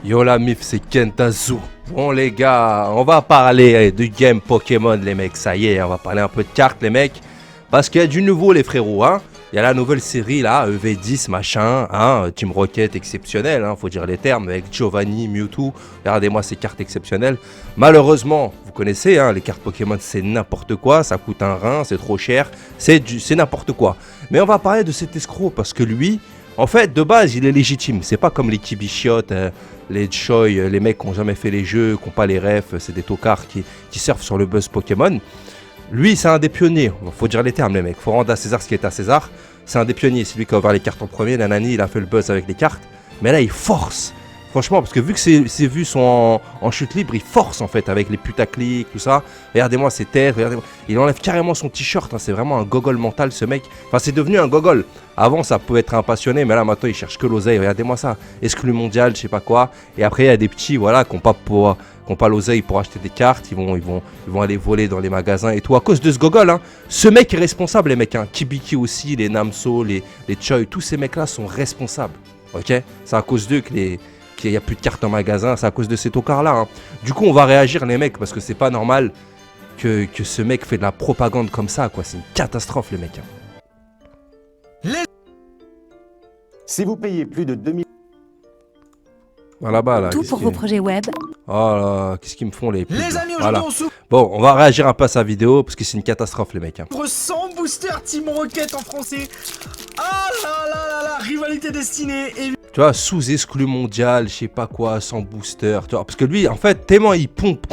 Yo la mif, c'est Kentazu. Bon les gars, on va parler de game Pokémon les mecs, ça y est, on va parler un peu de cartes les mecs. Parce qu'il y a du nouveau les frérots, hein. Il y a la nouvelle série là, EV10 machin, hein, Team Rocket exceptionnel, hein, faut dire les termes, avec Giovanni, Mewtwo. Regardez-moi ces cartes exceptionnelles. Malheureusement, vous connaissez, hein, les cartes Pokémon c'est n'importe quoi, ça coûte un rein, c'est trop cher, c'est n'importe quoi. Mais on va parler de cet escroc parce que lui, en fait, de base, il est légitime. C'est pas comme les Kibichiotes, les Choi, les mecs qui n'ont jamais fait les jeux, qui n'ont pas les refs, c'est des tocards qui surfent sur le buzz Pokémon. Lui, c'est un des pionniers. Faut dire les termes, les mecs. Faut rendre à César ce qui est à César. C'est un des pionniers. C'est lui qui a ouvert les cartes en premier. Nanani, il a fait le buzz avec les cartes. Mais là, il force. Franchement, parce que vu que ses vues sont en chute libre, il force en fait avec les putaclics, tout ça. Regardez-moi ses têtes, regardez-moi. Il enlève carrément son t-shirt, hein. C'est vraiment un gogol mental ce mec. Enfin, c'est devenu un gogol. Avant, ça pouvait être un passionné, mais là maintenant, il cherche que l'oseille. Regardez-moi ça. Exclu mondial, je sais pas quoi. Et après, il y a des petits, voilà, qui n'ont pas l'oseille pour acheter des cartes. Ils vont aller voler dans les magasins et tout à cause de ce gogol, hein. Ce mec est responsable, les mecs, hein. Kibiki aussi, les Namso, les Choi, tous ces mecs-là sont responsables. Ok, c'est à cause d'eux qu'il n'y a plus de cartes en magasin, c'est à cause de ces tocards-là, hein. Du coup, on va réagir, les mecs, parce que c'est pas normal que ce mec fait de la propagande comme ça, quoi. C'est une catastrophe, les mecs, hein. Si vous payez plus de 2000... Voilà, bas là. Tout pour vos projets web. Oh là, qu'est-ce qu'ils me font, les pubs, Les amis, voilà. aujourd'hui on s'ouvre Bon, on va réagir un peu à sa vidéo, parce que c'est une catastrophe, les mecs, hein. 100 boosters Team Rocket en français. Ah là là là là, rivalité destinée. Et... Tu vois, sous-exclu mondial, je sais pas quoi, sans booster, tu vois. Parce que lui, en fait, tellement il pompe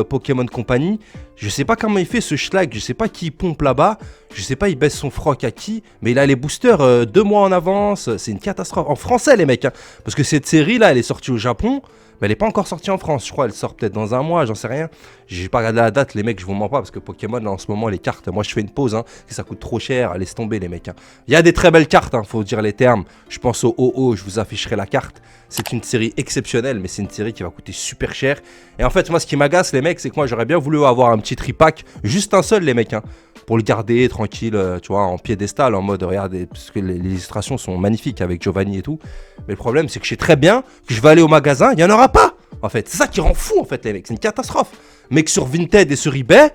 Pokémon Company, je sais pas comment il fait ce schlag, je sais pas qui il pompe là-bas, je sais pas il baisse son froc à qui, mais il a les boosters 2 mois en avance, c'est une catastrophe. En français, les mecs, hein, parce que cette série-là, elle est sortie au Japon, mais elle est pas encore sortie en France, je crois, elle sort peut-être dans un mois, j'en sais rien. J'ai pas regardé la date, les mecs, je vous mens pas, parce que Pokémon, là, en ce moment, les cartes, moi, je fais une pause, hein, que ça coûte trop cher, laisse tomber, les mecs, hein. Il y a des très belles cartes, hein, faut dire les termes. Je pense au OO, je vous afficherai la carte. C'est une série exceptionnelle, mais c'est une série qui va coûter super cher. Et en fait, moi, ce qui m'agace, les mecs, c'est que moi, j'aurais bien voulu avoir un petit tripack, juste un seul, les mecs, hein, pour le garder tranquille, tu vois, en piédestal, en mode, regardez, parce que les illustrations sont magnifiques avec Giovanni et tout. Mais le problème, c'est que je sais très bien que je vais aller au magasin, il n'y en aura pas, en fait. C'est ça qui rend fou, en fait, les mecs, c'est une catastrophe. Mais que sur Vinted et sur eBay,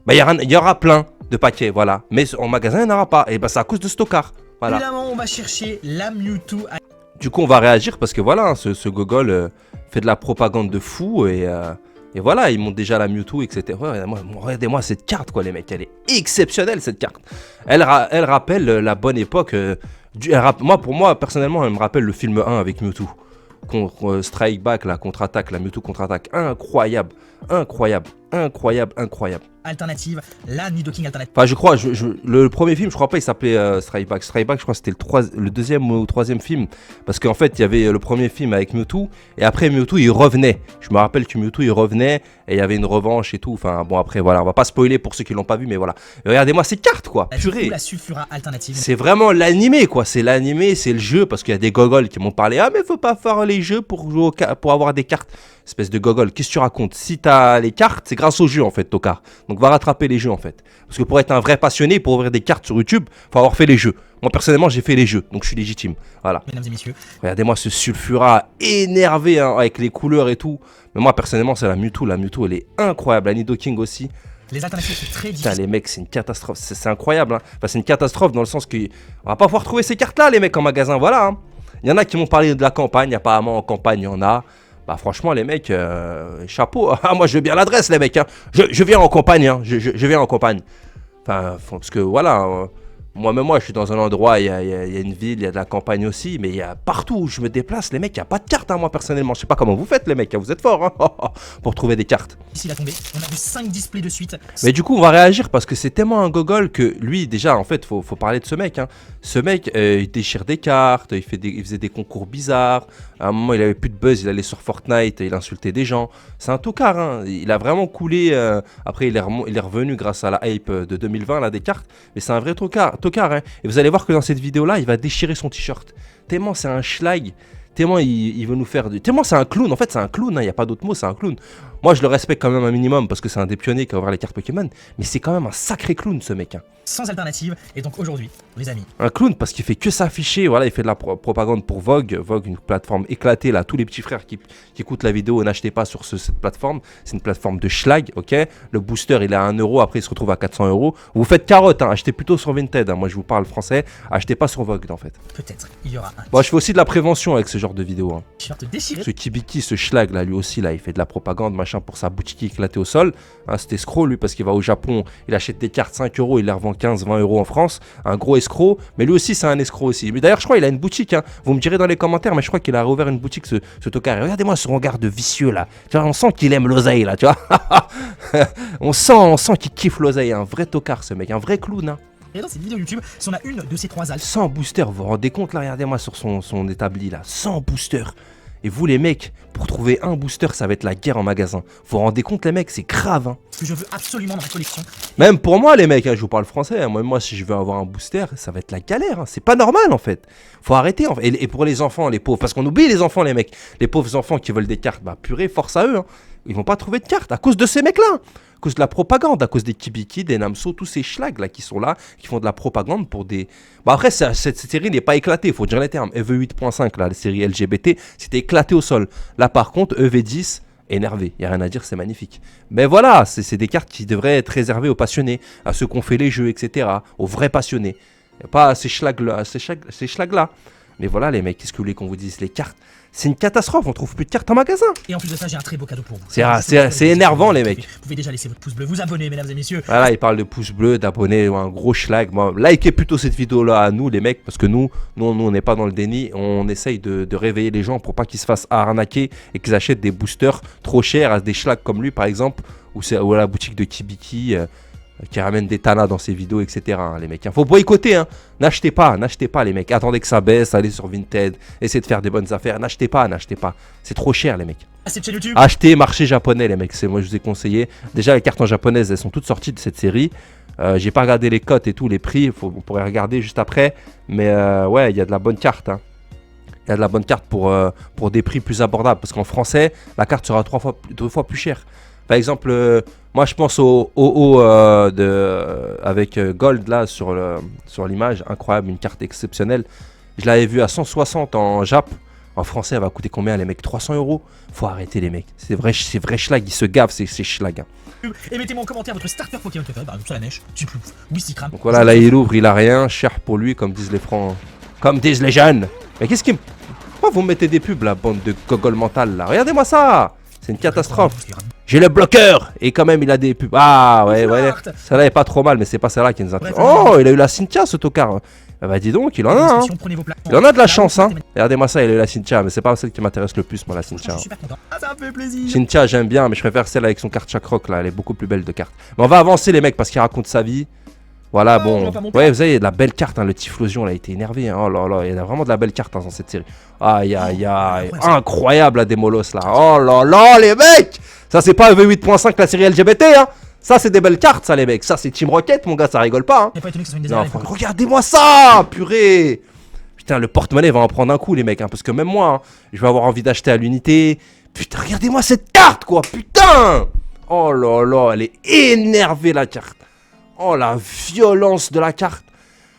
bah, il y aura plein de paquets, voilà. Mais en magasin, il n'y en aura pas. Et bah, c'est à cause de stockard, voilà. Évidemment, on va chercher la Mewtwo. Du coup, on va réagir parce que voilà, hein, ce gogol fait de la propagande de fou et voilà, il monte déjà la Mewtwo, etc. Ouais, regardez-moi cette carte, quoi, les mecs, elle est exceptionnelle, cette carte. Elle rappelle la bonne époque. Pour moi, personnellement, elle me rappelle le film 1 avec Mewtwo. Contre Strike Back, la contre-attaque, la Mewtwo contre-attaque. Incroyable, incroyable, incroyable, incroyable. Alternative, la Nidoking alternative. Enfin, je crois, le premier film, je crois pas, il s'appelait Strike Back. Strike Back, je crois que c'était le deuxième ou troisième film. Parce qu'en fait, il y avait le premier film avec Mewtwo. Et après, Mewtwo, il revenait. Je me rappelle que Mewtwo, il revenait. Et il y avait une revanche et tout. Enfin, bon, après, voilà, on va pas spoiler pour ceux qui l'ont pas vu, mais voilà. Et regardez-moi ces cartes, quoi. Purée. La Sulfura alternative. C'est vraiment l'animé, quoi. C'est l'animé, c'est le jeu. Parce qu'il y a des gogols qui m'ont parlé. Ah, mais faut pas faire les jeux pour avoir des cartes. Espèce de gogol, qu'est-ce que tu racontes? Si t'as les cartes, c'est grâce au jeu en fait, tocard. Donc va rattraper les jeux en fait. Parce que pour être un vrai passionné, pour ouvrir des cartes sur YouTube, faut avoir fait les jeux. Moi personnellement, j'ai fait les jeux, donc je suis légitime. Voilà. Mesdames et messieurs. Regardez-moi ce Sulfura énervé, hein, avec les couleurs et tout. Mais moi personnellement, c'est la Mewtwo. La Mewtwo, elle est incroyable. La Nidoking aussi. Les alternatives sont très Putain, difficiles. les mecs, c'est une catastrophe. C'est incroyable, hein. Enfin, c'est une catastrophe dans le sens que on va pas pouvoir trouver ces cartes-là, les mecs, en magasin. Voilà, hein. Il y en a qui m'ont parlé de la campagne. Apparemment, en campagne, il y en a. Bah franchement les mecs, chapeau, ah, moi je veux bien l'adresse les mecs, hein. Je viens en campagne, hein. Je viens en campagne. Enfin, parce que voilà, moi je suis dans un endroit, il y a une ville, il y a de la campagne aussi, mais il y a partout où je me déplace, les mecs, il n'y a pas de carte, hein, moi personnellement. Je sais pas comment vous faites les mecs, hein. Vous êtes forts, hein, pour trouver des cartes. Ici, il a tombé. On a vu 5 displays de suite. Mais du coup on va réagir parce que c'est tellement un gogol que lui déjà en fait faut parler de ce mec, hein. Ce mec il déchire des cartes, il faisait des concours bizarres. À un moment il avait plus de buzz, il allait sur Fortnite, il insultait des gens. C'est un tocard, hein. Il a vraiment coulé, après il est revenu grâce à la hype de 2020 là des cartes. Mais c'est un vrai tocard, hein. Et vous allez voir que dans cette vidéo là il va déchirer son t-shirt. Tellement c'est un schlag. Tellement il veut nous faire tellement c'est un clown, en fait c'est un clown, il n'y a pas d'autre mot, c'est un clown. Moi, je le respecte quand même un minimum parce que c'est un des pionniers qui a ouvert les cartes Pokémon. Mais c'est quand même un sacré clown, ce mec. Hein. Sans alternative. Et donc aujourd'hui, les amis. Un clown parce qu'il fait que s'afficher. Voilà, il fait de la propagande pour Vogue. Vogue, une plateforme éclatée. Là, tous les petits frères qui écoutent la vidéo, n'achetez pas sur cette plateforme. C'est une plateforme de schlag, ok. Le booster, il est à 1 euro. Après, il se retrouve à 400 euros. Vous faites carotte, hein. Achetez plutôt sur Vinted. Hein. Moi, je vous parle français. Achetez pas sur Vogue, en fait. Peut-être il y aura un Bon, je fais aussi de la prévention avec ce genre de vidéo. Hein. t-shirt déchiré. Ce Kibiki, ce schlag là, lui aussi, là, il fait de la propagande, machin, pour sa boutique éclatée au sol. Hein, c'est escroc, lui, parce qu'il va au Japon, il achète des cartes 5 euros, il les revend 15-20 euros en France. Un gros escroc, mais lui aussi, c'est un escroc aussi. Mais d'ailleurs, je crois qu'il a une boutique. Hein. Vous me direz dans les commentaires, mais je crois qu'il a réouvert une boutique, ce tocard. Et regardez-moi ce regard de vicieux là. Tu vois, on sent qu'il aime l'oseille là, tu vois. on sent qu'il kiffe l'oseille. Un vrai tocard, ce mec, un vrai clown. Hein. Et dans cette vidéo YouTube, si on a une de ces 3 alpes. 100 boosters, vous vous rendez compte là, regardez-moi sur son établi là, 100 boosters. Et vous les mecs, pour trouver un booster, ça va être la guerre en magasin. Vous vous rendez compte les mecs, c'est grave. Hein. Que je veux absolument dans ma collection. Même pour moi les mecs, hein, je vous parle français, hein, moi si je veux avoir un booster, ça va être la galère. Hein. C'est pas normal en fait. Faut arrêter. En fait. Et pour les enfants, les pauvres, parce qu'on oublie les enfants les mecs. Les pauvres enfants qui veulent des cartes, bah purée, force à eux. Hein. Ils vont pas trouver de cartes à cause de ces mecs là. À cause de la propagande, à cause des Kibiki, des Namso, tous ces schlags là qui sont là, qui font de la propagande pour des... Bah après, cette série n'est pas éclatée, il faut dire les termes. EV 8.5, là, la série LGBT, c'était éclaté au sol. Là par contre, EV10, énervé, il n'y a rien à dire, c'est magnifique. Mais voilà, c'est des cartes qui devraient être réservées aux passionnés, à ceux qui ont fait les jeux, etc., aux vrais passionnés. Et pas à ces schlags là. Mais voilà les mecs, qu'est-ce que vous voulez qu'on vous dise? Les cartes, c'est une catastrophe, on trouve plus de cartes en magasin. Et en plus de ça, j'ai un très beau cadeau pour vous. C'est énervant les mecs. Vous pouvez déjà laisser votre pouce bleu, vous abonner mesdames et messieurs. Voilà, il parle de pouce bleu, d'abonnés, un gros schlag. Bon, likez plutôt cette vidéo là à nous les mecs, parce que nous on n'est pas dans le déni, on essaye de réveiller les gens pour pas qu'ils se fassent arnaquer et qu'ils achètent des boosters trop chers à des schlags comme lui par exemple, ou à la boutique de Kibiki. Qui ramène des tanas dans ses vidéos, etc. Hein, les mecs. Hein. Faut boycotter, hein. N'achetez pas les mecs. Attendez que ça baisse, allez sur Vinted, essayez de faire des bonnes affaires. N'achetez pas. C'est trop cher, les mecs. Cette chaîne YouTube. Achetez marché japonais, les mecs. C'est moi, je vous ai conseillé. Déjà, les cartes en japonaises, elles sont toutes sorties de cette série. J'ai pas regardé les cotes et tout, les prix. On pourrait regarder juste après. Mais ouais, il y a de la bonne carte. Hein. Il y a de la bonne carte pour des prix plus abordables. Parce qu'en français, la carte sera 2 fois plus chère. Par exemple, moi je pense au avec Gold là sur l'image, incroyable, une carte exceptionnelle. Je l'avais vu à 160 en Jap. En français, elle va coûter combien les mecs? 300 euros. Faut arrêter les mecs. C'est vrai schlag, ils se gavent ces schlag. Hein. Et mettez-moi en commentaire votre starter Pokémon préféré, par exemple la neige, Tiplouf, Wistikram. Donc voilà, là il ouvre, il a rien, cher pour lui, comme disent les francs, comme disent les jeunes. Mais qu'est-ce qui... Pourquoi vous mettez des pubs la bande de gogol mental là? Regardez-moi ça. C'est une catastrophe. J'ai le bloqueur. Et quand même il a des pubs. Ah ouais. Celle-là est pas trop mal, mais c'est pas celle-là qui nous intéresse. Oh, il a eu la Cynthia ce tocard. Ah bah dis donc, il en a hein. Il en a de la chance hein. Regardez-moi ça, il a eu la Cynthia, mais c'est pas celle qui m'intéresse le plus moi la Cynthia. Ça me fait plaisir. Cynthia j'aime bien, mais je préfère celle avec son carte Chakroc là, elle est beaucoup plus belle de carte. Mais on va avancer les mecs parce qu'il raconte sa vie. Voilà, bon. Ouais, vous savez, il y a de la belle carte, hein. Le Typhlosion, il a été énervé. Hein. Oh là là, il y a vraiment de la belle carte hein, dans cette série. Aïe, aïe, aïe. Incroyable la Démolos là. Oh là là, les mecs. Ça, c'est pas EV8.5 la série LGBT, hein. Ça, c'est des belles cartes, ça, les mecs. Ça, c'est Team Rocket, mon gars, ça rigole pas. Hein. Non, regardez-moi ça, purée. Putain, le porte-monnaie va en prendre un coup, les mecs. Hein, parce que même moi, hein, je vais avoir envie d'acheter à l'unité. Putain, regardez-moi cette carte, quoi. Putain. Oh là là, elle est énervée, la carte. Oh la violence de la carte.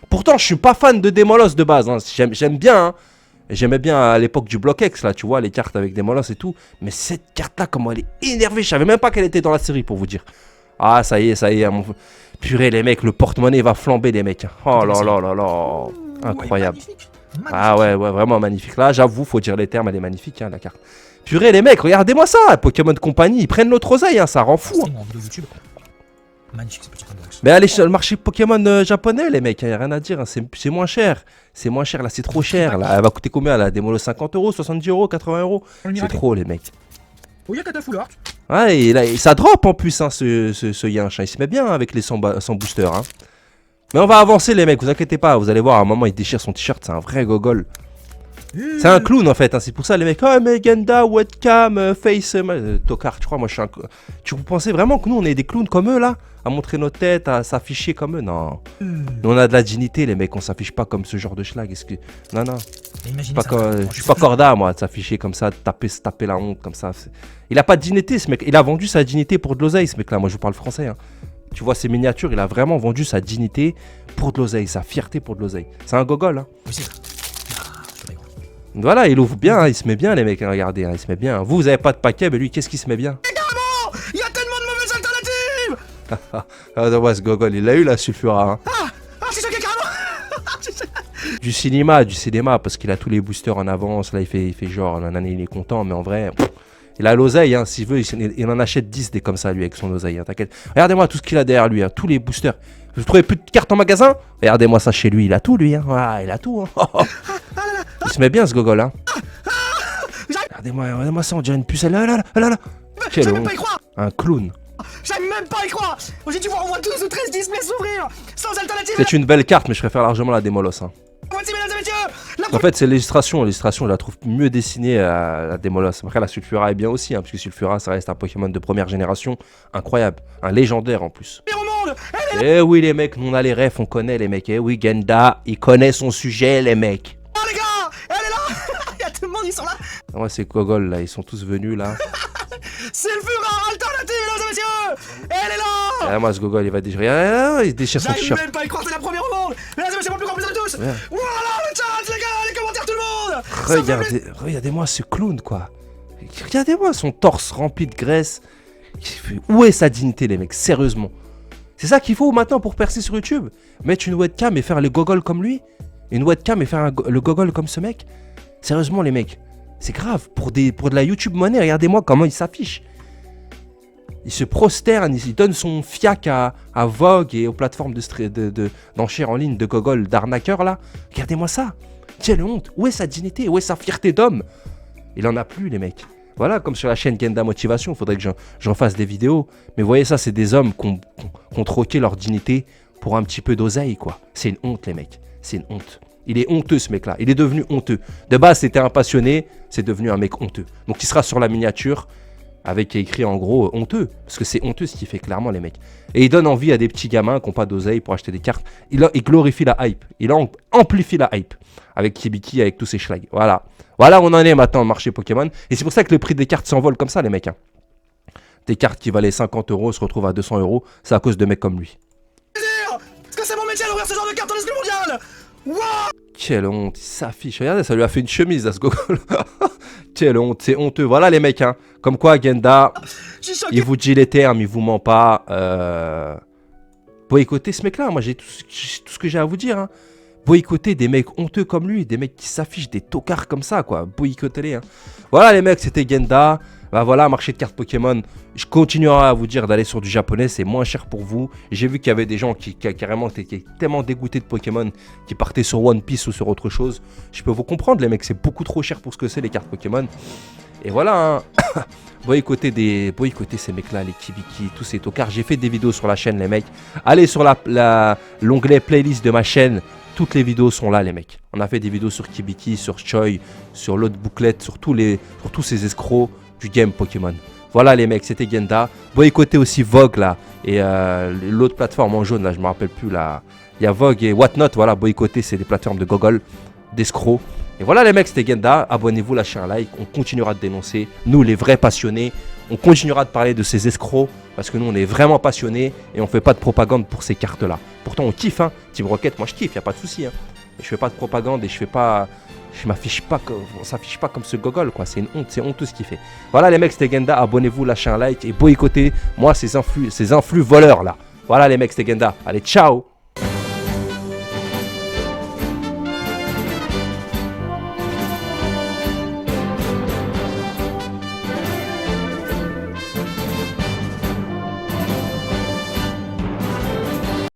Pourtant je suis pas fan de Démolos de base hein. J'aime bien hein. J'aimais bien à l'époque du Block X là, tu vois, les cartes avec Démolos et tout. Mais cette carte là, comment elle est énervée. Je savais même pas qu'elle était dans la série pour vous dire. Ah ça y est mon... Purée les mecs, le porte-monnaie va flamber les mecs. Oh là là là là. Incroyable. Ah ouais vraiment magnifique. Là j'avoue, faut dire les termes, elle est magnifique hein, la carte. Purée les mecs, regardez-moi ça. Pokémon Company, ils prennent notre oseille hein, ça rend fou hein. Magnifique ce petit unbox. Mais allez sur le marché Pokémon japonais les mecs, y a rien à dire, hein. C'est moins cher. C'est moins cher là, c'est trop cher là. Elle va coûter combien la Démolo? 50 euros, 70 euros, 80 euros. C'est trop les mecs. Oh, y'a Full Art. Ouais, et là, ça drop en plus hein, ce Yinch. Il se met bien avec les 100 boosters. Hein. Mais on va avancer les mecs, vous inquiétez pas. Vous allez voir, à un moment il déchire son t-shirt, c'est un vrai gogol. C'est un clown en fait, hein. C'est pour ça les mecs. Oh mais Genda, webcam, face, tocard, tu crois, moi je suis un... Tu pensais vraiment que nous on est des clowns comme eux là? à montrer nos têtes, à s'afficher comme eux. Non. Nous, on a de la dignité, les mecs. On s'affiche pas comme ce genre de schlag. Non, non. Imaginez ça. Je suis pas corda, moi, de s'afficher comme ça, de taper la honte comme ça. Il a pas de dignité, ce mec. Il a vendu sa dignité pour de l'oseille, ce mec-là. Moi, je vous parle français. Hein. Tu vois ses miniatures, il a vraiment vendu sa dignité pour de l'oseille, sa fierté pour de l'oseille. C'est un gogol, hein. Oui, c'est ça. Voilà, il ouvre bien, hein, il se met bien, les mecs, hein, regardez, hein, il se met bien. Vous avez pas de paquet, mais lui, qu'est-ce qu'il se met bien? Il y a tellement de mauvaises alternatives. Ah, ouais, ce gogol, il l'a eu, la sulfura. Hein. C'est choqué carrément. Du cinéma, parce qu'il a tous les boosters en avance. Là, il fait genre, l'année, il est content, mais en vrai, il a l'oseille, hein, s'il veut, il en achète 10 des comme ça, lui, avec son oseille, hein, t'inquiète. Regardez-moi tout ce qu'il a derrière lui, hein, tous les boosters. Vous trouvez plus de cartes en magasin? Regardez-moi ça chez lui, il a tout, lui, hein. Ah, il a tout, hein. Il se met bien, ce gogol, hein. Regardez-moi ça, on dirait une pucelle. Là. J'aime même pas y croire. Un clown. J'aime même pas y croire. J'ai dû voir au moins 12 ou 13 displays s'ouvrir. Sans alternative. C'est une belle carte, mais je préfère largement la Démolos, hein. Voici, mesdames et messieurs. En fait, c'est l'illustration. L'illustration, je la trouve mieux dessinée à la Démolos. Après, la Sulfura est bien aussi, hein, parce que Sulfura, ça reste un Pokémon de première génération. Incroyable. Un légendaire en plus. Au monde. Eh oui, les mecs, nous on a les refs, on connaît les mecs. Eh oui, Genda, il connaît son sujet, les mecs. Oh les gars, elle est là. Il y a tout le monde, ils sont là. Ouais, ces gogols là, ils sont tous venus là. Sulfura alternative, mesdames et messieurs. Elle est là. Ah, moi, ce gogol, il va déchirer. Il déchire son J'arrive t-shirt. même pas à y croire, c'est la première au monde. Mesdames et messieurs, mon plus grand plaisir de tous. Ouais. Voilà le chat, les gars, les commentaires, tout le monde. Regardez-moi ce clown, quoi. Regardez-moi son torse rempli de graisse. Où est sa dignité, les mecs? Sérieusement. C'est ça qu'il faut maintenant pour percer sur YouTube. Mettre une webcam et faire le gogol comme lui. Une webcam et faire le gogol comme ce mec. Sérieusement, les mecs. C'est grave. Pour de la YouTube monnaie, regardez-moi comment il s'affiche. Il se prosterne, il donne son fiac à Vogue et aux plateformes d'enchères en ligne de gogol, d'arnaqueurs là. Regardez-moi ça. Quelle honte. Où est sa dignité? Où est sa fierté d'homme? Il en a plus, les mecs. Voilà, comme sur la chaîne Genda Motivation, il faudrait que j'en fasse des vidéos. Mais vous voyez ça, c'est des hommes qui ont troqué leur dignité pour un petit peu d'oseille, quoi. C'est une honte, les mecs. C'est une honte. Il est honteux, ce mec-là. Il est devenu honteux. De base, c'était un passionné, c'est devenu un mec honteux. Donc, il sera sur la miniature avec écrit en gros honteux. Parce que c'est honteux ce qu'il fait, clairement, les mecs. Et il donne envie à des petits gamins qui n'ont pas d'oseille pour acheter des cartes. Il glorifie la hype. Il amplifie la hype. Avec Kibiki, avec tous ces schlags. Voilà. Voilà où on en est maintenant au marché Pokémon. Et c'est pour ça que le prix des cartes s'envole comme ça, les mecs. Hein. Des cartes qui valaient 50 € se retrouvent à 200 €. C'est à cause de mecs comme lui. Est-ce que c'est mon métier d'ouvrir ce genre de cartes en exclu mondial? Wow. Quelle honte, il s'affiche. Regardez, ça lui a fait une chemise à ce gogol. Quelle honte, c'est honteux. Voilà les mecs, hein. Comme quoi, Genda, il vous dit les termes, il vous ment pas. Boycottez ce mec-là, moi j'ai tout ce que j'ai à vous dire. Hein. Boycotter des mecs honteux comme lui, des mecs qui s'affichent, des tocards comme ça, quoi. Boycottez-les. Hein. Voilà les mecs, c'était Genda. Bah voilà, marché de cartes Pokémon. Je continuerai à vous dire d'aller sur du japonais, c'est moins cher pour vous. J'ai vu qu'il y avait des gens qui carrément étaient tellement dégoûtés de Pokémon qui partaient sur One Piece ou sur autre chose. Je peux vous comprendre, les mecs, c'est beaucoup trop cher pour ce que c'est les cartes Pokémon. Et voilà, hein. boycotter ces mecs-là, les Kibiki, tous ces tocards. J'ai fait des vidéos sur la chaîne, les mecs. Allez sur l'onglet playlist de ma chaîne. Toutes les vidéos sont là, les mecs. On a fait des vidéos sur Kibiki, sur Choi, sur l'autre bouclette, sur tous ces escrocs du game Pokémon. Voilà, les mecs, c'était Genda. Boycotter aussi Vogue, là. Et l'autre plateforme en jaune, là, je me rappelle plus, là. Il y a Vogue et Whatnot, voilà. Boycotter, c'est des plateformes de gogol, d'escrocs. Et voilà, les mecs, c'était Genda. Abonnez-vous, lâchez un like. On continuera de dénoncer. Nous, les vrais passionnés, on continuera de parler de ces escrocs. Parce que nous, on est vraiment passionnés et on fait pas de propagande pour ces cartes-là. Pourtant, on kiffe, hein. Team Rocket, moi, je kiffe, y a pas de souci, hein. Et je fais pas de propagande et je m'affiche pas comme, on s'affiche pas comme ce gogol, quoi. C'est une honte, c'est honteux ce qu'il fait. Voilà, les mecs, c'était Genda. Abonnez-vous, lâchez un like et boycottez, moi, ces influx voleurs, là. Voilà, les mecs, c'était Genda. Allez, ciao!